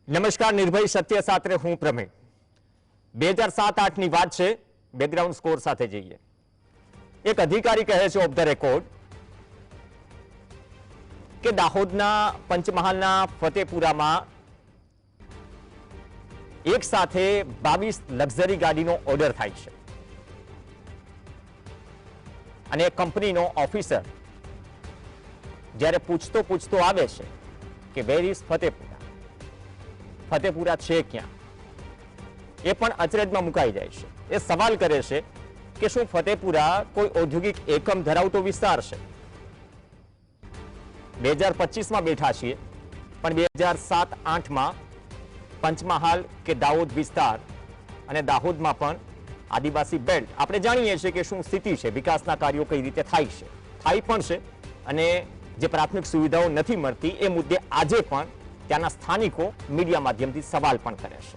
નમસ્કાર, નિર્ભય સત્ય સાથે હું પ્રમેય. 2007-8 ની વાત છે. બેકગ્રાઉન્ડ સ્કોર સાથે જઈએ. એક અધિકારી કહે છે ઓફ ધ રેકોર્ડ કે દાહોદના પંચમહાલના ફતેપુરામાં એક સાથે 22 લક્ઝરી ગાડીનો ઓર્ડર થાય છે અને કંપનીનો ઓફિસર જ્યારે પૂછતો આવે છે કે વેર ઇઝ ફતેપુરા, ફતેપુરા છે ક્યાં, એ પણ અચરજમાં મુકાઈ જાય છે. એ સવાલ કરે છે કે શું ફતેપુરા કોઈ ઔદ્યોગિક એકમ ધરાવતો વિસ્તાર છે? 2025માં બેઠા છીએ, પણ 2007-8માં પંચમહાલ કે દાહોદ વિસ્તાર અને દાહોદમાં પણ આદિવાસી બેલ્ટ આપણે જાણીએ છીએ કે શું સ્થિતિ છે, વિકાસના કાર્યો કઈ રીતે થાય છે, થાય પણ છે અને જે પ્રાથમિક સુવિધાઓ નથી મળતી એ મુદ્દે આજે પણ ત્યાંના સ્થાનિકો મીડિયા માધ્યમથી સવાલ પણ કરે છે.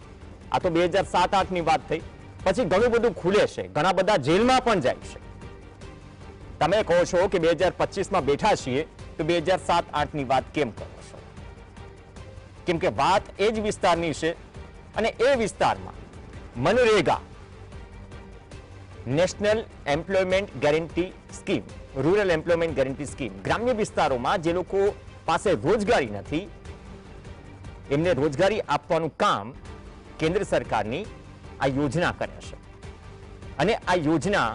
આ તો 2007-8 ની વાત થઈ. પછી ઘણું બધું ખુલે છે, ઘણા બધા જેલમાં પણ જાય છે. તમે કહો છો કે 2025માં બેઠા છીએ તો 2007-8 ની વાત કેમ કરો છો? કેમ કે વાત એ જ વિસ્તારની છે અને એ વિસ્તારમાં MNREGA national employment guarantee scheme, rural employment guarantee scheme, ગ્રામ્ય વિસ્તારોમાં જે લોકો પાસે રોજગારી નથી એમને રોજગારી આપવાનું કામ કેન્દ્ર સરકારની આ યોજના કરે છે. અને આ યોજના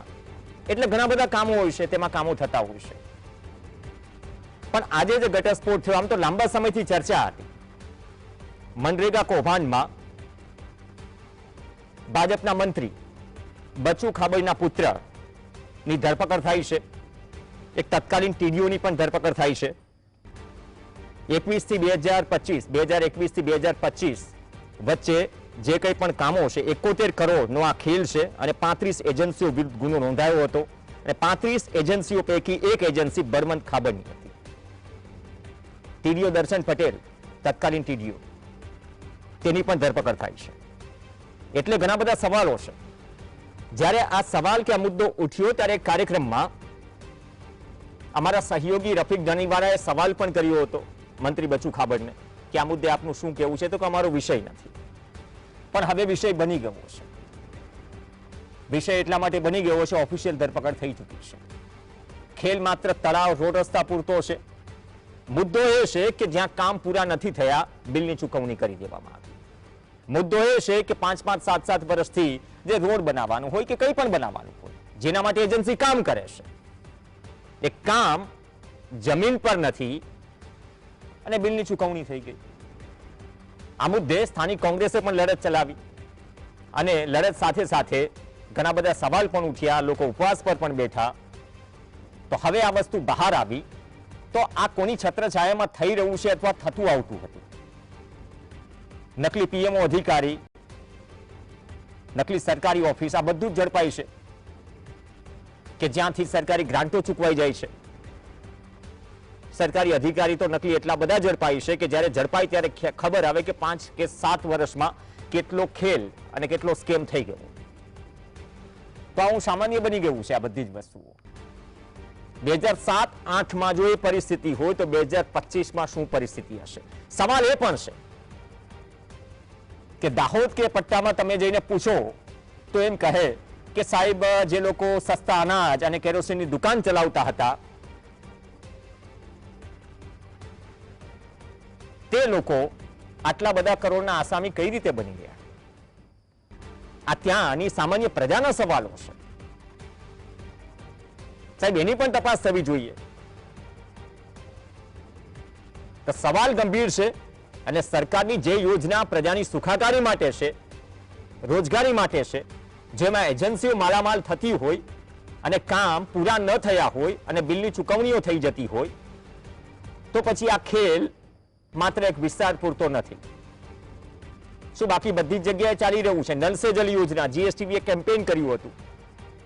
એટલે ઘણા બધા કામો હોય છે, તેમાં કામો થતા હોય છે. પણ આજે જે ઘટસ્ફોટ થયો, આમ તો લાંબા સમયથી ચર્ચા હતી. મનરેગા કૌભાંડમાં ભાજપના મંત્રી બચુ ખાબડના પુત્રની ધરપકડ થાય છે. એક તત્કાલીન ટીડીઓની પણ ધરપકડ થાય છે. 21 થી 2025, 2021 થી 2025 વચ્ચે જે કંઈ પણ કામો છે 71 કરોડનો આ ખેલ છે અને 35 એજન્સીઓ વિરુદ્ધ ગુનો નોંધાયો હતો અને 35 એજન્સીઓ પૈકી એક એજન્સી બળવંત ખાબડની હતી. ટીડીઓ દર્શન પટેલ, તત્કાલીન ટીડીઓ, તેની પણ ધરપકડ થાય છે. એટલે ઘણા બધા સવાલો છે. જ્યારે આ સવાલ કે આ મુદ્દો ઉઠ્યો ત્યારે કાર્યક્રમમાં અમારા સહયોગી રફીક ધનીવાલાએ સવાલ પણ કર્યો હતો મંત્રી બચુ ખાબડને કે આ મુદ્દે આપનું શું કહેવું છે, તો કે અમારો વિષય નથી. પણ હવે વિષય બની ગયો છે. વિષય એટલા માટે બની ગયો છે, ઓફિશિયલ ધરપકડ થઈ ચૂકી છે. ખેલ માત્ર તળાવ રોડ રસ્તા પૂરતો છે. મુદ્દો એ છે કે જ્યાં કામ પૂરા નથી થયા બિલની ચૂકવણી કરી દેવામાં આવી. મુદ્દો એ છે કે 5-5, 7-7 વર્ષથી જે રોડ બનાવવાનું હોય કે કંઈ પણ બનાવવાનું હોય જેના માટે એજન્સી કામ કરે છે એ કામ જમીન પર નથી અને બિલની ચૂકવણી થઈ ગઈ. આ મુદ્દે સ્થાનિક કોંગ્રેસે પણ લડત ચલાવી અને લડત સાથે સાથે ઘણા બધા સવાલ પણ ઉઠ્યા, લોકો ઉપવાસ પર પણ બેઠા. તો હવે આ વસ્તુ બહાર આવી તો આ કોની છત્રછાયામાં થઈ રહ્યું છે અથવા થતું આવતું હતું? નકલી પીએમઓ અધિકારી, નકલી સરકારી ઓફિસ, આ બધું જ ઝડપાય છે કે જ્યાંથી સરકારી ગ્રાન્ટો ચૂકવાઈ જાય છે. સરકારી અધિકારી તો નકલી એટલા બધા ઝડપાય છે કે જ્યારે ઝડપાય ત્યારે ખબર આવે કે 5 કે 7 વર્ષમાં કેટલો ખેલ અને કેટલો સ્કેમ થઈ ગયો. તો આવું સામાન્ય બની ગયું છે આ બધી જ વસ્તુઓ. 2007-8માં જો એ પરિસ્થિતિ હોય તો 2025માં શું પરિસ્થિતિ હશે? સવાલ એ પણ છે કે દાહોદ કે પટ્ટામાં તમે જઈને પૂછો તો એમ કહે કે સાહેબ જે લોકો સસ્તા અનાજ અને કેરોસીનની દુકાન ચલાવતા હતા તે લોકો આટલા બધા કરોડના આસામી કઈ રીતે બની ગયા? આ ત્યાંની સામાન્ય પ્રજાના સવાલો છે સાહેબ, એની પણ તપાસ થવી જોઈએ. તો સવાલ ગંભીર છે અને સરકારની જે યોજના પ્રજાની સુખાકારી માટે છે, રોજગારી માટે છે, જેમાં એજન્સીઓ માલામાલ થતી હોય અને કામ પૂરા ન થયા હોય અને બિલની ચૂકવણીઓ થઈ જતી હોય તો પછી આ ખેલ માત્ર એક વિસ્તાર પૂરતો નથી. શું બાકી બધી જ જગ્યાએ ચાલી રહ્યું છે? નલ સે જલ યોજના, જીએસટીવીએ કેમ્પેઇન કર્યું હતું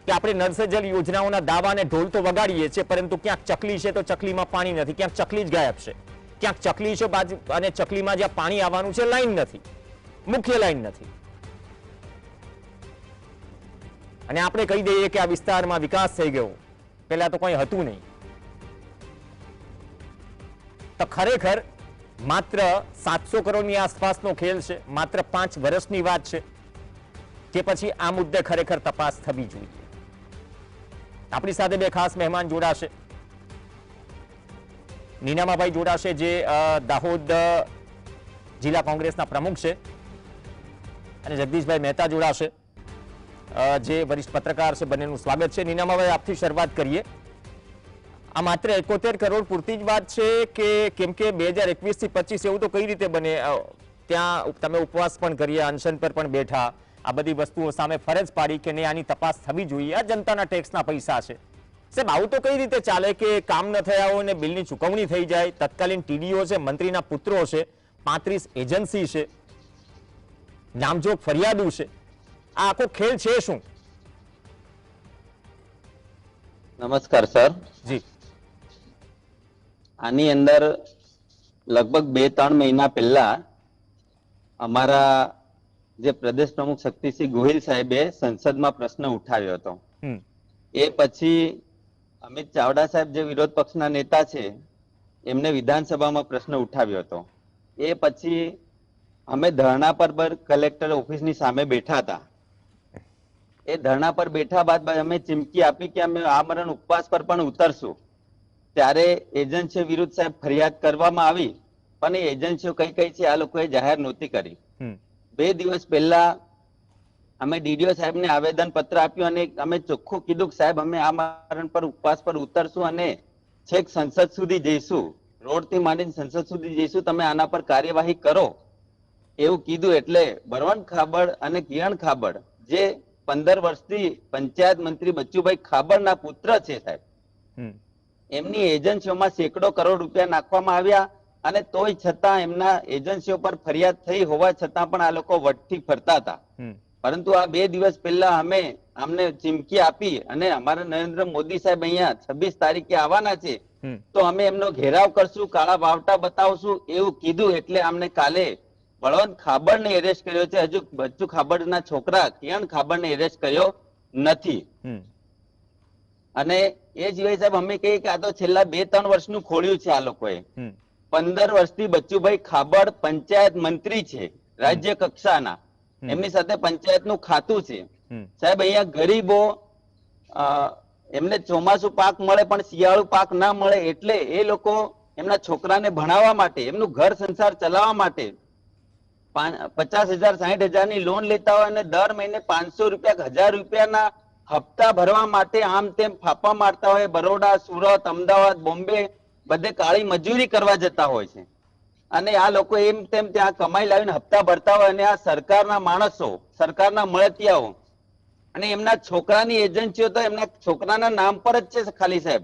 કે આપણે નલ સે જલ યોજનાઓના દાવાને ઢોલ તો વગાડીએ છીએ, પરંતુ ક્યાંક ચકલી છે તો ચકલીમાં પાણી નથી, ક્યાંક ચકલી જ ગાયબ છે, ક્યાંક ચકલી છે અને ચકલીમાં જ્યાં પાણી આવવાનું છે લાઈન નથી, મુખ્ય લાઈન નથી. અને આપણે કહી દઈએ કે આ વિસ્તારમાં વિકાસ થઈ ગયો, પહેલા તો કંઈ હતું નહીં. તો ખરેખર માત્ર 700 કરોડની આસપાસનો ખેલ છે, માત્ર 5 વર્ષની વાત છે કે પછી આ મુદ્દે ખરેખર તપાસ થવી જોઈએ? આપણી સાથે બે ખાસ મહેમાન જોડાશે. નીનામાભાઈ જોડાશે, જે દાહોદ જિલ્લા કોંગ્રેસના પ્રમુખ છે, અને જગદીશભાઈ મહેતા જોડાશે, જે વરિષ્ઠ પત્રકાર છે. બંનેનું સ્વાગત છે. નીનામાભાઈ, આપથી શરૂઆત કરીએ. આ માત્ર 71 કરોડ પૂરતી જ વાત છે કે કેમ કે 2021 થી 25 એવું તો કઈ રીતે બને? ત્યાં તમે ઉપવાસ પણ કર્યા, અનશન પર પણ બેઠા, આ બધી વસ્તુઓ સામે ફરજ પાડી કે નહીં આની તપાસ થવી જોઈએ, આ જનતાના ટેક્સના પૈસા છે. સાહેબ, આવું તો કઈ રીતે ચાલે કે કામ ન થયા હોય ને બિલની ચૂકવણી થઈ જાય? તત્કાલીન ટીડીઓ છે, મંત્રીના પુત્રો છે, 35 એજન્સી છે, નામજોગ ફરિયાદો છે, આ આખો ખેલ છે શું? નમસ્કાર સર. જી. આની અંદર લગભગ 2-3 મહિના પહેલા અમારા જે પ્રદેશ પ્રમુખ શક્તિસિંહ ગોહિલ સાહેબે સંસદમાં પ્રશ્ન ઉઠાવ્યો હતો. એ પછી અમિત ચાવડા સાહેબ જે વિરોધ પક્ષના નેતા છે એમને વિધાનસભામાં પ્રશ્ન ઉઠાવ્યો હતો. એ પછી અમે ધરણા પર કલેક્ટર ઓફિસની સામે બેઠા હતા. એ ધરણા પર બેઠા બાદ અમે ચીમકી આપી કે અમે આમરણ ઉપવાસ પર પણ ઉતરશું. ત્યારે એજન્સીઓ વિરુદ્ધ સાહેબ ફરિયાદ કરવામાં આવી, પણ એ એજન્સીઓ કઈ કઈ છે આ લોકોએ જાહેર નહોતી કરી. 2 દિવસ પહેલા અમે ડીડીઓ સાહેબને આવેદન પત્ર આપ્યું અને અમે ચોખ્ખું કીધું કે સાહેબ અમે આ મરણ પર ઉપવાસ પર ઉતરશું અને છેક સંસદ સુધી જઈશું, રોડથી માંડીને સંસદ સુધી જઈશું, તમે આના પર કાર્યવાહી કરો એવું કીધું. એટલે બળવંત ખાબડ અને કિરણ ખાબડ જે 15 વર્ષથી પંચાયત મંત્રી બચ્ચુભાઈ ખાબડના પુત્ર છે સાહેબ, એમની એજન્સીઓમાં સેંકડો કરોડ રૂપિયા નાખવામાં આવ્યા અને તોય છતાં એમના એજન્સીઓ પર ફરિયાદ થઈ હોવા છતાં પણ આ લોકો વટથી ફરતા હતા. પરંતુ આ 2 દિવસ પહેલા અમે અમને ચીમકી આપી અને અમારા નરેન્દ્ર મોદી સાહેબ અહીંયા 26 તારીખે આવવાના છે તો અમે એમનો ઘેરાવ કરશું, કાળા વાવટા બતાવશું એવું કીધું. એટલે અમને કાલે બળવંત ખાબડને એરેસ્ટ કર્યો છે. હજુ બચ્ચુ ખાબડના છોકરા કિરણ ખાબડને એરેસ્ટ કર્યો નથી. અને એ સિવાય સાહેબ અમે કહીએ કે આ તો છેલ્લા 2-3 વર્ષનું ખોલ્યું છે આ લોકોએ. 15 વર્ષથી બચ્ચુભાઈ ખાબડ પંચાયત મંત્રી છે રાજ્ય કક્ષાના, એમની સાથે પંચાયતનું ખાતું છે સાહેબ. અહીંયા ગરીબો એમને ચોમાસું પાક મળે પણ શિયાળુ પાક ના મળે, એટલે એ લોકો એમના છોકરાને ભણાવવા માટે, એમનું ઘર સંસાર ચલાવવા માટે 50,000 60,000 ની લોન લેતા હોય અને દર મહિને 500 રૂપિયા 1000 રૂપિયાના હપ્તા ભરવા માટે આમ તેમ ફાફા મારતા હોય. બરોડા, સુરત, અમદાવાદ, બોમ્બે બધે કાળી મજૂરી કરવા જતા હોય છે અને આ લોકો એમ તેમ ત્યાં કમાઈ લાવીને હપ્તા ભરતા હોય અને આ સરકારના માણસો, સરકારના મળતિયાઓ અને એમના છોકરાની એજન્સીઓ તો એમના છોકરાના નામ પર જ છે ખાલી સાહેબ.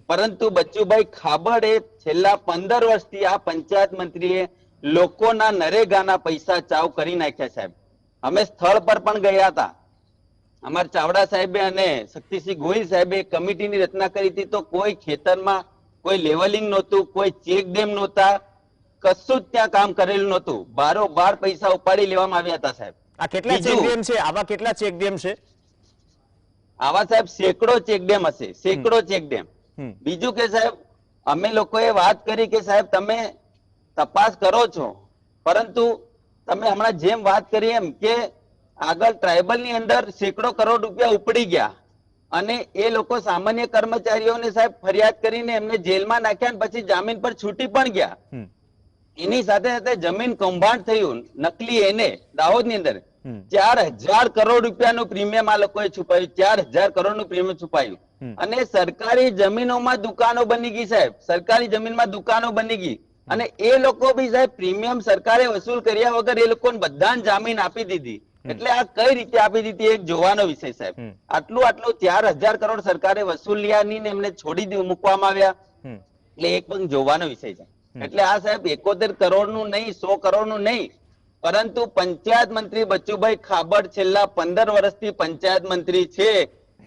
પરંતુ બચ્ચુભાઈ ખાબડ એ છેલ્લા 15 વર્ષથી આ પંચાયત મંત્રીએ લોકોના નરેગાના પૈસા ચાવ કરી નાખ્યા સાહેબ. અમે સ્થળ પર પણ ગયા હતા. અમારા ચાવડા સાહેબે અને શક્તિસિંહ ગોહિલ સાહેબે કમિટીની રચના કરી હતી તો કોઈ ખેતરમાં કોઈ લેવલિંગ નહોતું, કોઈ ચેક ડેમ નહોતા, કશું જ ત્યાં કામ કરેલું નહોતું. બારોબાર પૈસા ઉપાડી લેવામાં આવ્યા હતા સાહેબ. આ કેટલા ચેક ડેમ છે? આવા કેટલા ચેક ડેમ છે? આવા સાહેબ સેંકડો ચેક ડેમ હશે, સેંકડો ચેક ડેમ. બીજું કે સાહેબ અમે લોકોએ વાત કરી કે સાહેબ તમે તપાસ કરો છો, પરંતુ તમે હમણાં જેમ વાત કરી એમ કે આગળ ટ્રાયબલ ની અંદર સેંકડો કરોડ રૂપિયા ઉપડી ગયા અને એ લોકો સામાન્ય કર્મચારીઓને સાહેબ ફરિયાદ કરીને એમને જેલમાં નાખ્યા અને પછી જામીન પર છૂટી પણ ગયા. એની સાથે સાથે જમીન કૌભાંડ થયું નકલી, એને દાહોદ ની અંદર 4,000 કરોડ રૂપિયાનું પ્રીમિયમ આ લોકોએ છુપાયું, 4,000 કરોડનું પ્રીમિયમ છુપાયું. અને સરકારી જમીનોમાં દુકાનો બની ગઈ સાહેબ, સરકારી જમીનમાં દુકાનો બની ગઈ અને એ લોકો બી સાહેબ પ્રીમિયમ સરકારે વસૂલ કર્યા વગર એ લોકોને બધાને જામીન આપી દીધી. એટલે આ કઈ રીતે આપી દીધી એક જોવાનો વિષય સાહેબ. આટલું 4,000 કરોડ સરકારે વસૂલ્યા નહીં ને એમને છોડી મૂકવામાં આવ્યા, એટલે એક પણ જોવાનો વિષય છે. એટલે આ સાહેબ 71 કરોડનું નહીં, 100 કરોડનું નહીં, પરંતુ પંચાયત મંત્રી બચ્ચુભાઈ ખાબડ છેલ્લા 15 વર્ષથી પંચાયત મંત્રી છે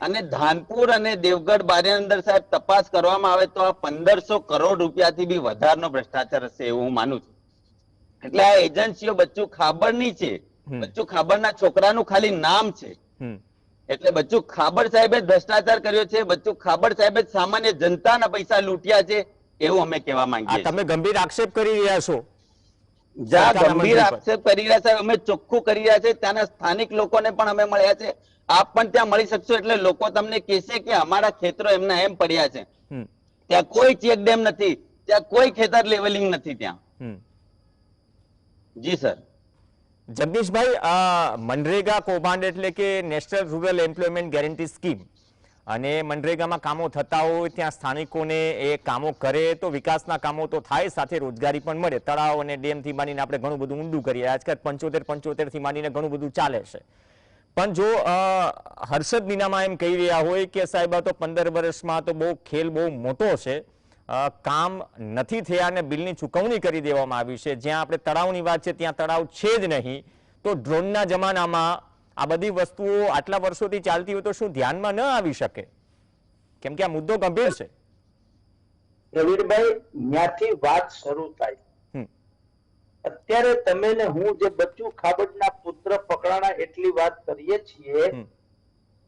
અને ધાનપુર અને દેવગઢ બારિયાની અંદર સાહેબ તપાસ કરવામાં આવે તો આ 1500 કરોડ રૂપિયાથી બી વધારનો ભ્રષ્ટાચાર હશે એવું હું માનું છું. એટલે આ એજન્સીઓ બચ્ચુ ખાબડની છે, બચ્ચુ ખાબડના છોકરાનું ખાલી નામ છે. એટલે બચ્ચુ ખાબડ સાહેબે ભ્રષ્ટાચાર કર્યો છે, બચ્ચુ ખાબડ સાહેબે સામાન્ય જનતાના પૈસા લૂંટ્યા છે એવું અમે કહેવા માંગીએ છીએ. તમે ગંભીર આક્ષેપ કરી રહ્યા છો જ્યાં સરકારના ગંભીર મંત્રી પર. આક્ષેપ કરી રહ્યા છે, અમે ચોખ્ખું કરી રહ્યા છે, ત્યાંના સ્થાનિક લોકોને પણ અમે મળ્યા છે. આપ પણ ત્યાં મળી શકશો એટલે લોકો તમને કહેશે કે અમારા ખેતરો એમના એમ પડ્યા છે. હમ, ત્યાં કોઈ ચેક ડેમ નથી, ત્યાં કોઈ ખેતર લેવલિંગ નથી ત્યાં. હમ. જી સર. જગદીશભાઈ, આ મનરેગા કૌભાંડ એટલે કે national rural employment guarantee scheme, અને મનરેગામાં કામો થતા હોય ત્યાં સ્થાનિકોને એ કામો કરે તો વિકાસના કામો તો થાય, સાથે રોજગારી પણ મળે. તળાવ અને ડેમથી માંડીને આપણે ઘણું બધું ઊંડું કરીએ, આજકાલ 75 થી માંડીને ઘણું બધું ચાલે છે. પણ જો હર્ષદ નીનામા એમ કહી રહ્યા હોય કે સાહેબ તો 15 વર્ષમાં તો ખેલ બહુ મોટો છે, કામ નથી થયા અને બિલની ચૂકવણી કરી દેવામાં આવી છે. જ્યાં આપણે તળાવની વાત છે ત્યાં તળાવ છે જ નહીં, તો ડ્રોનના જમાનામાં આ બધી વસ્તુઓ આટલા વર્ષોથી ચાલતી હોય તો શું ધ્યાનમાં ન આવી શકે? કેમ કે આ મુદ્દો ગંભીર છે. પ્રવીણભાઈ, ત્યાંથી વાત શરૂ થાય. અત્યારે તમે ને હું જે બચ્ચુ ખાબડના પુત્ર પકડાણા એટલી વાત કરીએ છીએ,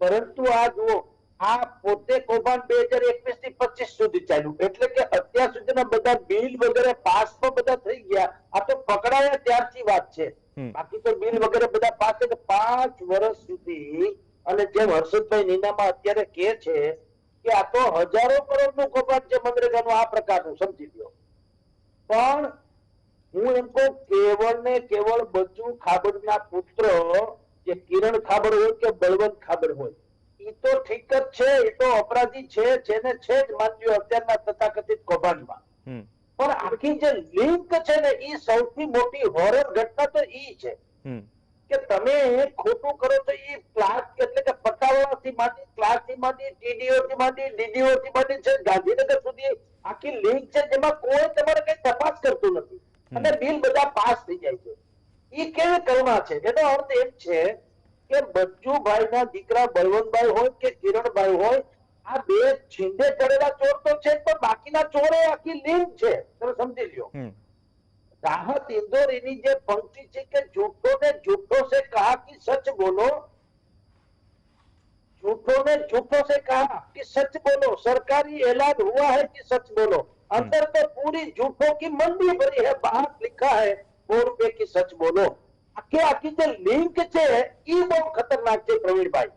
પરંતુ આ જુઓ, આ પોતે કૌભાંડ 2021 થી 25 સુધી ચાલ્યું, એટલે કે અત્યાર સુધીના બધા બિલ વગેરે પાસ પણ બધા થઈ ગયા. આ તો પકડાયા ત્યારથી વાત છે, બાકી તો બિલ વગેરે બધા પાસ છે. 5 વર્ષ સુધી, અને જેમ હર્ષદભાઈ નીનામા અત્યારે કહે છે કે આ તો હજારો કરોડનું કૌભાંડ છે મનરેગાનું, આ પ્રકારનું સમજી લો. પણ હું એમ કહું, કેવળ ને કેવળ બચ્ચુ ખાબડના પુત્ર, જે કિરણ ખાબડ હોય કે બળવંત ખાબડ હોય, એ તો ઠીક જ છે, એ તો અપરાધી છે ને છે જ, માનજો અત્યારના તથાકથિત કૌભાંડમાં. પણ આખી જે લિંક છે ને, એ સૌથી મોટી હોરર ઘટના તો ઈ છે કે તમે ખોટું કરો તો એ ક્લાસ એટલે કે પટાવાળાથી માંડી, ક્લાસથી માંડી, ટીડીઓ થી માંડી, ડીડીઓ થી માંડી છે ગાંધીનગર સુધી આખી લિંક છે, જેમાં કોઈ તમારે કઈ તપાસ કરતું નથી અને બિલ બધા પાસ થઈ જાય છે. એ કેવી કરુણા છે? એનો અર્થ એમ છે કે બચ્ચુભાઈના દીકરા બળવંતભાઈ હોય કે કિરણભાઈ હોય, આ બે છીંડે ચડેલા ચોર તો છે, પણ બાકીના ચોરે આખી લિંક છે, તમે સમજી લ્યો. રાહત ઇન્દોરીની જે પંક્તિ છે કે झूठों ने झूठों से कहा कि सच बोलो, झूठों ने झूठों से कहा कि सच बोलो, सरकारी ऐलान हुआ है कि सच बोलो, अंदर तो पूरी झूठों की मंडी भरी है, बाहर लिखा है 100 रुपए की सच बोलो. આખી જે લિંક છે એ બહુ ખતરનાક છે પ્રવીણભાઈ.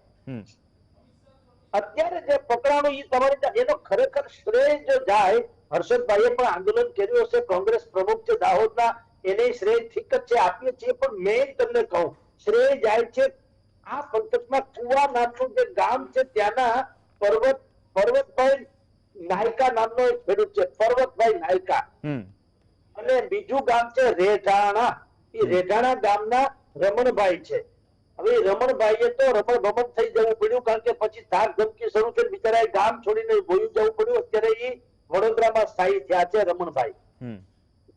અત્યારે જે પકડાણું એ તમારી, એનો ખરેખર શ્રેય જો જાય, હર્ષદભાઈએ પણ આંદોલન કર્યું હશે, કોંગ્રેસ પ્રમુખ છે દાહોદના, એને શ્રેય ઠીક જ છે, આપીએ છીએ, પણ મેં તમને કહું, શ્રેય જાય છે આ પંથકમાં કુવા નામનું જે ગામ છે ત્યાંના પર્વતભાઈ નાયકા નામનો એક ખેડૂત છે, પર્વતભાઈ નાયકા, અને બીજું ગામ છે રેઢાણા. એ રેઢાણા ગામના રમણભાઈ છે. હવે રમણભાઈએ તો રમણ ભમણ થઈ જવું પડ્યું, કારણ કે પછી ધાક ધમકી શરૂ થઈ, બિચારા ગામ છોડીને ભોયું જવું પડ્યું. અત્યારે એ વડોદરામાં સ્થાયી થયા છે રમણભાઈ.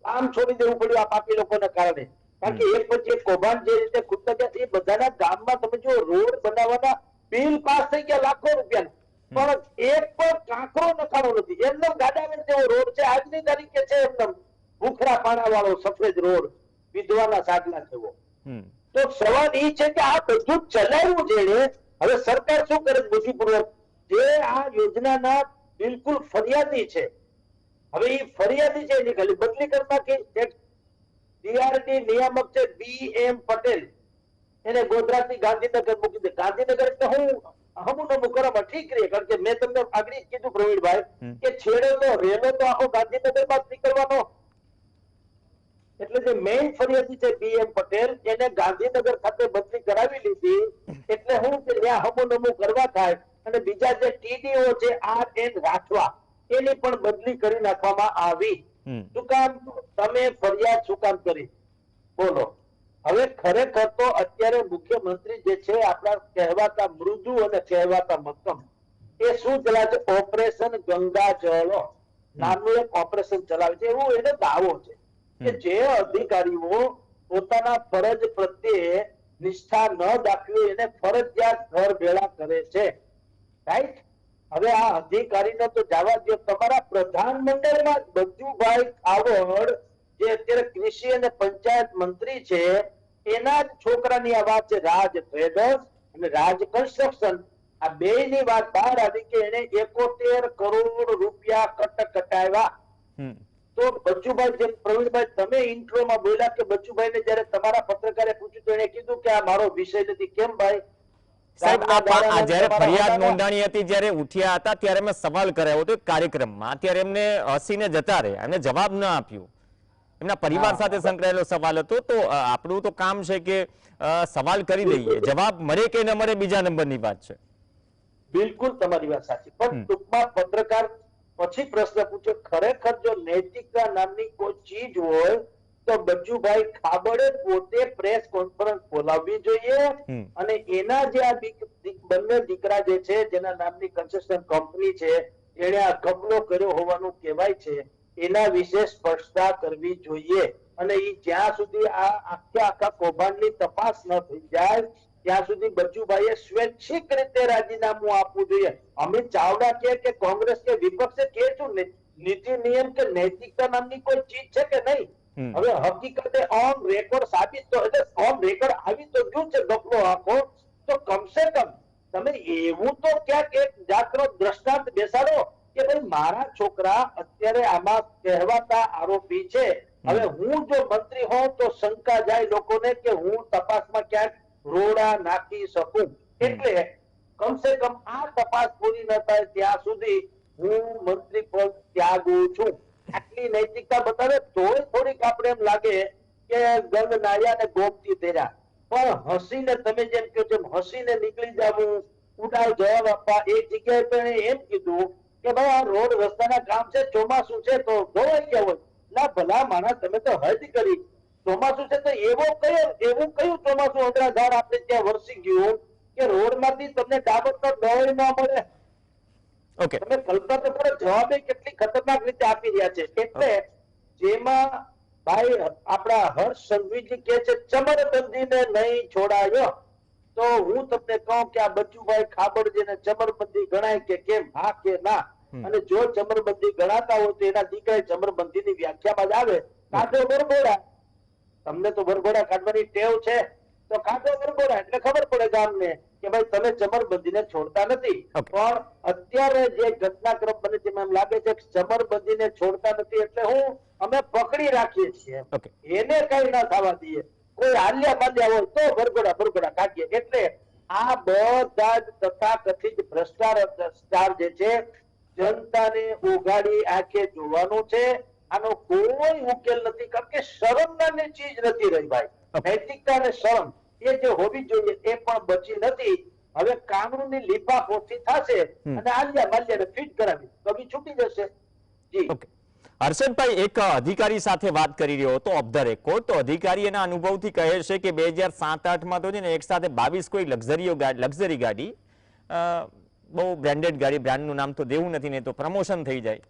ગામ છોડી દેવું પડ્યું આ પાપી લોકોના કારણે, કારણ કે એક પછી એક કૌભાંડ જે રીતે ખૂટતા ગયા, એ બધાના ગામમાં તમે જો રોડ બનાવવાના બિલ પાસ થઈ ગયા લાખો રૂપિયાના, પણ એક પણ કાંકરો નખાણો નથી. એમનો ગાડાવેલ જેવો રોડ છે, આજની તારીખે છે, એમનો ભૂખરા પાણા વાળો સફેદ રોડ, વિધવાના સાગલા જેવો. તો સવાલ એ છે કે આ બધું ચલાવ્યું છે. હવે સરકાર શું કરે બુદ્ધિપૂર્વક, જે આ યોજનાના બિલકુલ ફરિયાદી છે, હવે એ ફરિયાદી છે એની ખાલી બદલી કરી નાખી. એક ડીઆરડી નિયામક છે BM પટેલ, એને ગોધરાથી ગાંધીનગર મૂકી દે. ગાંધીનગર એટલે હું હમુનમું કરવામાં ઠીક રહે, કારણ કે મેં તમને આગળ કીધું પ્રવીણભાઈ કે છેડો તો રેલો તો આખો ગાંધીનગરમાં જ નીકળવાનો. એટલે જે મેઇન ફરિયાદી છે BM પટેલ, એને ગાંધીનગર ખાતે બદલી કરાવી લીધી. એટલે હું કે ત્યાં હમુનમું કરવા થાય, અને બીજા જે TDO છે RN રાઠવા, એની પણ બદલી કરી નાખવામાં આવી. શું કામ? તમે ફરિયાદ શું કામ કરી? બોલો. હવે ખરેખર તો અત્યારે મુખ્યમંત્રી જે છે આપણા કહેવાતા મૃદુ અને કહેવાતા મક્કમ, એ શું ચલાવે છે? ઓપરેશન ગંગાજળ નામનું એક ઓપરેશન ચલાવે છે. એવું એનો દાવો છે કે જે અધિકારીઓ પોતાના ફરજ પ્રત્યે નિષ્ઠા ન દાખવી એને ફરજિયાત ઘર ભેળા કરે છે. રાઈટ? હવે આ અધિકારીનો તો જવા દો, તમારા પ્રધાનમંડળમાં બચ્ચુભાઈ ખાબડ જે અત્યારે કૃષિ અને પંચાયત મંત્રી છે, એના જ છોકરાની આ વાત છે. રાજ ટ્રેડર્સ અને રાજ કન્સ્ટ્રક્શન, આ બેયની વાત બહાર આવી કે એને 71 કરોડ રૂપિયા કટાવ્યા. તો બચ્ચુભાઈ, જેમ પ્રવીણભાઈ તમે ઇન્ટ્રોમાં બોલ્યા કે બચ્ચુભાઈને જ્યારે તમારા પત્રકારે પૂછ્યું તો એને કીધું કે આ મારો વિષય નથી. કેમ ભાઈ? સાહેબ, આ જ્યારે ફરિયાદ નોંધાણી હતી, જ્યારે ઉઠ્યા હતા, ત્યારે મેં સવાલ કરાયો હતો એક કાર્યક્રમમાં. ત્યારે એમને હસીને જતા રહ્યા, એમને જવાબ ન આપ્યો. એમના પરિવાર સાથે સંકળાયેલો સવાલ હતો. તો આપણું તો કામ છે કે સવાલ કરી દઈએ, જવાબ મળે કે ન મળે બીજા નંબરની વાત છે. બિલકુલ તમારી વાત સાચી, પણ ટૂંકમાં પત્રકાર પછી પ્રશ્ન પૂછ્યો, ખરેખર જો નૈતિકતા નામની કોઈ ચીજ હોય તો બચ્ચુભાઈ ખાબડે પોતે પ્રેસ કોન્ફરન્સ બોલાવવી જોઈએ અને એના જે આ બંને દીકરા જે છે, જેના નામની કન્સ્ટ્રક્શન કંપની છે, એને આ કબલો કર્યો હોવાનું કહેવાય છે, એના વિશે સ્પષ્ટતા કરવી જોઈએ. અને એ જ્યાં સુધી આ આખા કૌભાંડની તપાસ ન થઈ જાય ત્યાં સુધી બચ્ચુભાઈએ સ્વૈચ્છિક રીતે રાજીનામું આપવું જોઈએ. અમિત ચાવડા કે કોંગ્રેસ કે વિપક્ષે કે શું નીતિ નિયમ કે નૈતિકતા નામની કોઈ ચીજ છે કે નહીં? હવે હકીકતે ઓન રેકોર્ડ સાબિત તો એટલે ઓન રેકોર્ડ આવી તો ગયું છે ગફલો આખો, તો કમસે કમ તમે એવું તો ક્યાંક એક જાતનો દ્રષ્ટાંત બેસાડો કે ભાઈ મારા છોકરા અત્યારે આમાં કહેવાતા આરોપી છે. હવે હું જો મંત્રી હોઉં તો શંકા જાય લોકોને કે હું તપાસમાં ક્યાંક રોડા નાખી શકું. એટલે કમસે કમ આ તપાસ પૂરી ન થાય ત્યાં સુધી હું મંત્રી પદ ત્યાગું છું. આટલી નૈતિકતા બતાવે તોય થોડીક આપણે એમ લાગે કે ગંગ નાયા ને ગોમતી તેર્યા. પણ હસીને તમે જેમ કહો છો હસીને નીકળી જવું, ઉડાવ જવાબ આપવા. એક જગ્યાએ પણ એમ કીધું કે ભાઈ આ રોડ રસ્તાના કામ છે, ચોમાસું છે તો ધોવાઈ ગયા હોય. ના ભલા માણસ, તમે તો હદ કરી. ચોમાસું છે તો એવું કયું ચોમાસું અડરાધાર આપણે ત્યાં વરસી ગયું કે રોડ માંથી તમને ડાબર તો દવાઈ ના મળે? ઓકે, તમે કલ્પના તો કરો, જવાબે કેટલી ખતરનાક રીતે આપી રહ્યા છે. એટલે જેમાં ભાઈ આપણા હર્ષ સંઘવીજી કે છે ચમરબંધીને નહીં છોડાયો, તો હું તમને કહું કે આ બચ્ચુભાઈ ખાબડ જેને ચમરબંધી ગણાય કે કેમ, હા કે ના? અને જો ચમરબંધી ગણાતા હોય તો એના દીકરા ચમરબંધીની વ્યાખ્યામાં જ આવે કાઢો વરઘોડા. તમને તો વરઘોડા કાઢવાની ટેવ છે તો કાઢો વરઘોડા, એટલે ખબર પડે ગામને કે ભાઈ તમે ચમરબંધીને છોડતા નથી. પણ અત્યારે જે ઘટનાક્રમ બને છે એમ લાગે છે કે ચમરબંધીને છોડતા નથી એટલે અમે પકડી રાખીએ છીએ, એને કઈ ના થવા દઈએ. કોઈ હાલ્યા માંડ્યા હોય તો વરઘોડા કાઢીએ. એટલે આ બધા જ તથાકથિત ભ્રષ્ટાચાર જે છે જનતાને ઉઘાડી આંખે જોવાનું છે. આનો કોઈ ઉકેલ નથી, કારણ કે શરમ નામની ચીજ નથી રહી ભાઈ. નૈતિકતા અને શરમ એ જે હોવી જોઈએ એ પણ બચી નથી. હવે કાનૂની લીફાફોથી થશે અને આલિયા માલ્યાને ફિટ કરાવી કવિ છૂટી જશે. જી હર્ષદભાઈ, એક અધિકારી સાથે વાત કરી રહ્યો હતો ઓફ ધ રેકોર્ડ. તો અધિકારી એના અનુભવથી કહે છે કે 2007-8માં તો છે ને એક સાથે 22 કોઈ લક્ઝરી ગાડી, બહુ બ્રાન્ડેડ ગાડી, બ્રાન્ડનું નામ તો દેવું નથી ને તો પ્રમોશન થઈ જાય,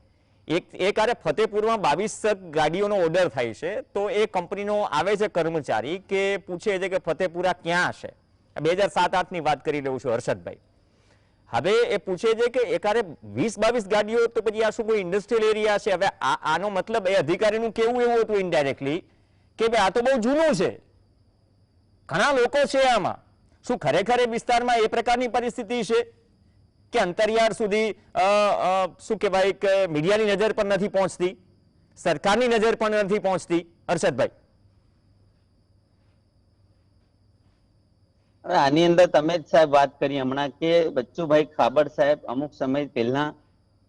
એક આરે ફતેપુરમાં 22 ગાડીઓનો ઓર્ડર થાય છે. તો એ કંપનીનો આવે છે કર્મચારી કે પૂછે છે કે ફતેપુરા ક્યાં હશે? 2007-8ની વાત કરી રહ્યું છું હર્ષદભાઈ. હવે એ પૂછે છે કે એકારે 20-22 ગાડીઓ, તો પછી આ શું કોઈ ઇન્ડસ્ટ્રીયલ એરિયા છે? હવે આનો મતલબ એ અધિકારીનું કેવું એવું હતું ઇનડાયરેક્ટલી કે ભાઈ આ તો બહુ જૂનું છે, ઘણા લોકો છે આમાં. શું ખરેખર એ વિસ્તારમાં એ પ્રકારની પરિસ્થિતિ છે કે અંતરિયાળ સુધી શું કહેવાય કે મીડિયાની નજર પણ નથી પહોંચતી, સરકારની નજર પણ નથી પહોંચતી? હર્ષદભાઈ, આની અંદર તમે જ સાહેબ વાત કરી હમણાં કે બચ્ચુભાઈ ખાબડ સાહેબ અમુક સમય પહેલા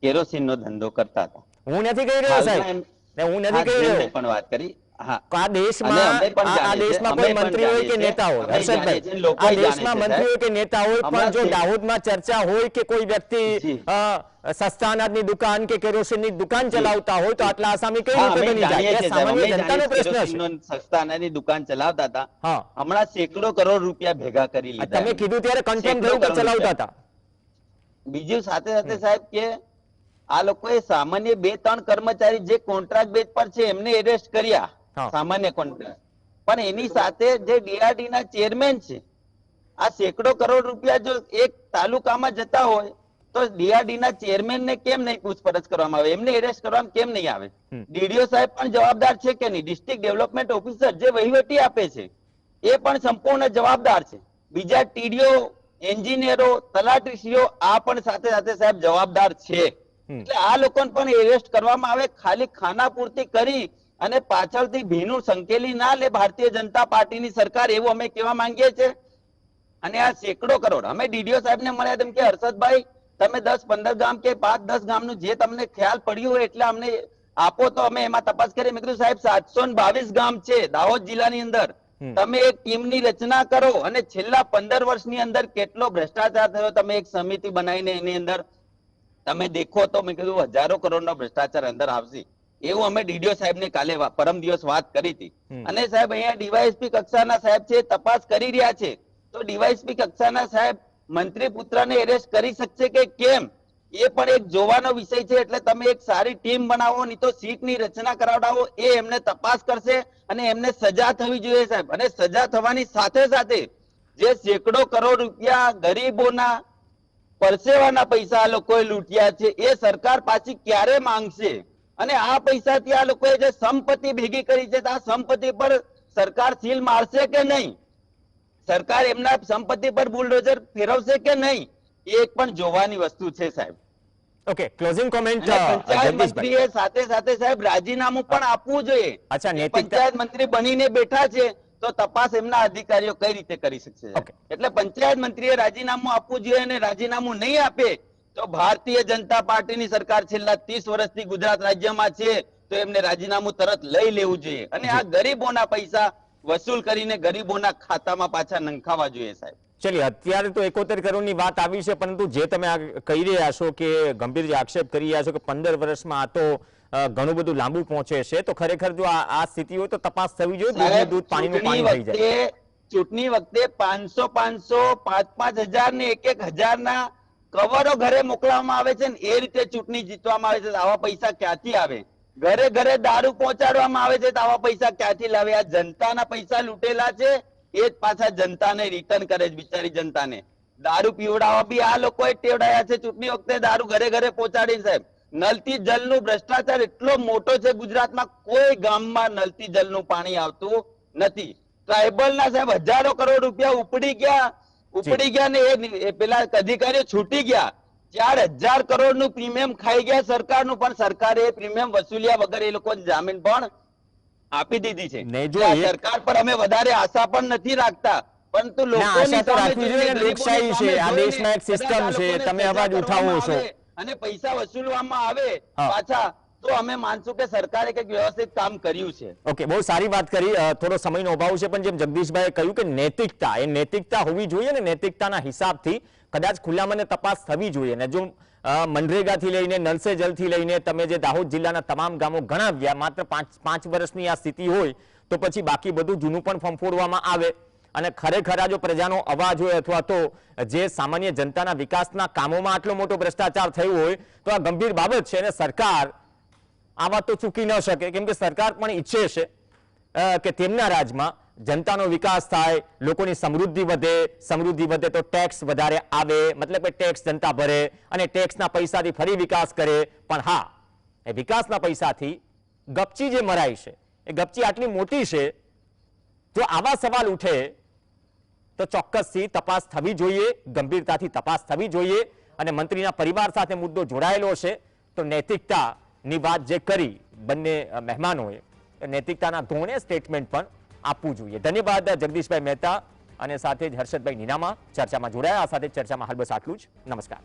કેરોસીન નો ધંધો કરતા હતા. હું નથી કહી રહ્યો સાહેબ, હું નથી કહી રહ્યો, પણ વાત કરી. આ દેશમાં કોઈ મંત્રી હોય કે નેતા હોય, હર્ષદભાઈ, આ દેશમાં મંત્રી હોય કે નેતા હોય, પણ જો દાહોદમાં ચર્ચા હોય કે કોઈ વ્યક્તિ સસ્તા અનાજની દુકાન કે કેરોસીનની દુકાન ચલાવતા હોય તો આટલા આસામી કઈ રીતે બની જાય? એ સામાન્ય જનતાનો પ્રશ્ન છે. સસ્તા અનાજની દુકાન ચલાવતા હતા, હમણાં સેંકડો કરોડ રૂપિયા ભેગા કરી લીધા. તમે કીધું ત્યારે કન્ફર્મ થયું કે ચલાવતા હતા. બીજું સાથે સાથે સાહેબ કે આ લોકોએ સામાન્ય 2-3 કર્મચારી જે કોન્ટ્રાક્ટ બેઝ પર છે એમને એરેસ્ટ કર્યા, સામાન્ય કોન્ટ્રાક્ટ. પણ એની સાથે જે ડીઆરડી ના ચેરમેન છે, આ સેંકડો કરોડ રૂપિયા જો એક તાલુકામાં જતા હોય તો ડીઆરડી ના ચેરમેન ને કેમ નહીં પૂછપરછ કરવામાં આવે, એમને એરેસ્ટ કરવામાં કેમ નહીં આવે? ડીડીઓ સાહેબ પણ જવાબદાર છે કે નહીં? ડિસ્ટ્રિક્ટ ડેવલપમેન્ટ ઓફિસર જે વહીવટી આપે છે એ પણ સંપૂર્ણ જવાબદાર છે. બીજા ટીડીઓ, એન્જિનિયરો, તલાટીશ્રીઓ આ પણ સાથે સાથે સાહેબ જવાબદાર છે. એટલે આ લોકોને પણ એરેસ્ટ કરવામાં આવે, ખાલી ખાના પૂર્તિ કરી અને પાછળથી ભીનું સંકેલી ના લે ભારતીય જનતા પાર્ટીની સરકાર, એવું અમે કહેવા માંગીએ છીએ. અને આ સેંકડો કરોડ અમે ડીડીઓ સાહેબને મળ્યા તેમ કે હર્ષદભાઈ તમે 10-15 ગામ કે 5-10 ગામનું જે તમને ખ્યાલ પડ્યું હોય એટલે અમને આપો તો અમે એમાં તપાસ કરીએ. મેં કીધું સાહેબ 722 ગામ છે દાહોદ જિલ્લાની અંદર, તમે એક ટીમની રચના કરો અને છેલ્લા 15 વર્ષની અંદર કેટલો ભ્રષ્ટાચાર થયો તમે એક સમિતિ બનાવીને એની અંદર તમે દેખો તો મેં કીધું હજારો કરોડનો ભ્રષ્ટાચાર અંદર આવશે. એવું અમે ડીડીઓ સાહેબને કાલે પરમ દિવસ વાત કરી હતી. અને સાહેબ અહીંયા ડીવાયએસપી કક્ષાના સાહેબ છે, તપાસ કરી રહ્યા છે. તો ડીવાયએસપી કક્ષાના સાહેબ મંત્રી પુત્રને એરેસ્ટ કરી શકશે કે કેમ એ પણ એક જોવાનો વિષય છે. એટલે તમે એક સારી ટીમ બનાવો, નહીં તો સીટની રચના કરાવડાવો, એ એમને તપાસ કરશે અને એમને સજા થવી જોઈએ સાહેબ. અને સજા થવાની સાથે સાથે જે સેંકડો કરોડ રૂપિયા ગરીબોના પરસેવાના પૈસા આ લોકોએ લૂંટ્યા છે એ સરકાર પાછી ક્યારે માંગશે? અને આ પૈસાથી આ લોકોએ જે સંપત્તિ ભેગી કરી છે આ સંપત્તિ પર સરકાર સીલ મારશે કે નહીં? સરકાર એમના સંપત્તિ પર બુલડોઝર ફેરવશે કે નહીં? એ એક પણ જોવાની વસ્તુ છે સાહેબ. Okay, closing comment. પંચાયત મંત્રીએ સાથે સાથે સાહેબ રાજીનામું પણ આપવું જોઈએ. પંચાયત મંત્રી બનીને બેઠા છે તો તપાસ એમના અધિકારીઓ કઈ રીતે કરી શકશે? એટલે પંચાયત મંત્રીએ રાજીનામું આપવું જોઈએ અને રાજીનામું નહીં આપે તો ભારતીય જનતા પાર્ટીની સરકાર છેલ્લા 30 વર્ષથી ગુજરાત રાજ્યમાં છે તો એમને રાજીનામું તરત લઈ લેવું જોઈએ અને આ ગરીબોના પૈસા વસૂલ કરીને ગરીબોના ખાતામાં પાછા નંખાવા જોઈએ સાહેબ. ચલિए, અત્યારે તો 71 કરોડની વાત આવી છે, પરંતુ જે તમે કહી રહ્યા છો કે ગંભીર જે આક્ષેપ કરી રહ્યા છો કે 15 વર્ષમાં આ તો ઘણું બધું લાંબુ પહોંચે છે, તો ખરેખર જો આ સ્થિતિ હોય તો તપાસ થવી જોઈએ. દૂધ પાણીનું પાણી થઈ જાય. ચૂંટણી વખતે 500 5 હજાર ને 1 ના કવરો ઘરે મોકલવામાં આવે છે ને એ રીતે ચૂંટણી જીતવામાં આવે છે. આવા પૈસા ક્યાંથી આવે? ઘરે ઘરે દારૂ પહોંચાડવામાં આવે છે તો આવા પૈસા ક્યાંથી લાવે? આ જનતાના પૈસા લૂંટેલા છે એ જ પાછા જનતાને રિટર્ન કરે છે. બિચારી જનતાને દારૂ પીવડાવવા બી આ લોકોએ ટેવડાયા છે. ચૂંટણી વખતે દારૂ ઘરે ઘરે પહોંચાડી સાહેબ. નલથી જલનું ભ્રષ્ટાચાર એટલો મોટો છે ગુજરાતમાં, કોઈ ગામમાં નલથી જલનું પાણી આવતું નથી. ટ્રાઇબલના સાહેબ હજારો કરોડ રૂપિયા ઉપડી ગયા ને એ પેલા અધિકારીઓ છૂટી ગયા. 4000 કરોડનું પ્રીમિયમ ખાઈ ગયા સરકારનું, પણ સરકારે એ પ્રીમિયમ વસૂલ્યા વગર એ લોકો જામીન પણ આપી દીધી છે. સરકાર પર અમે વધારે આશા પણ નથી રાખતા, પરંતુ અને પૈસા વસૂલવામાં આવે પાછા તો અમે માનશું કે સરકારે કંઈક વ્યવસ્થિત કામ કર્યું છે. ઓકે, બહુ સારી વાત કરી. થોડો સમયનો અભાવ છે, પણ જેમ જગદીશભાઈએ કહ્યું કે નૈતિકતા, એ નૈતિકતા હોવી જોઈએ ને નૈતિકતાના હિસાબથી કદાચ ખુલ્લા મને તપાસ થવી જોઈએ. ને જો મનરેગાથી લઈને નલ સે જલથી લઈને તમે જે દાહોદ જિલ્લાના તમામ ગામો ગણાવ્યા, માત્ર 5 વર્ષની આ સ્થિતિ હોય તો પછી બાકી બધું જૂનું પણ ફંફોડવામાં આવે અને ખરેખર આ જો પ્રજાનો અવાજ હોય અથવા તો જે સામાન્ય જનતાના વિકાસના કામોમાં આટલો મોટો ભ્રષ્ટાચાર થયો હોય તો આ ગંભીર બાબત છે અને સરકાર આ વાત તો ચૂકી ન શકે, કેમ કે સરકાર પણ ઈચ્છે છે કે તેમના રાજ્યમાં જનતાનો વિકાસ થાય, લોકોની સમૃદ્ધિ વધે તો ટેક્સ વધારે આવે, મતલબ કે ટેક્સ જનતા ભરે અને ટેક્સના પૈસાથી ફરી વિકાસ કરે. પણ હા, એ વિકાસના પૈસાથી ગપચી જે મરાય છે એ ગપચી આટલી મોટી છે. જો આવા સવાલ ઉઠે તો ચોક્કસથી તપાસ થવી જોઈએ, ગંભીરતાથી તપાસ થવી જોઈએ. અને મંત્રીના પરિવાર સાથે મુદ્દો જોડાયેલો છે તો નૈતિકતાની વાત જે કરી બંને મહેમાનોએ, નૈતિકતાના ધોરણે સ્ટેટમેન્ટ પણ આપવું જોઈએ. ધન્યવાદ જગદીશભાઈ મહેતા અને સાથે જ હર્ષદભાઈ નીનામા ચર્ચામાં જોડાયા. આ સાથે ચર્ચામાં હાલ બસ આટલું જ. નમસ્કાર.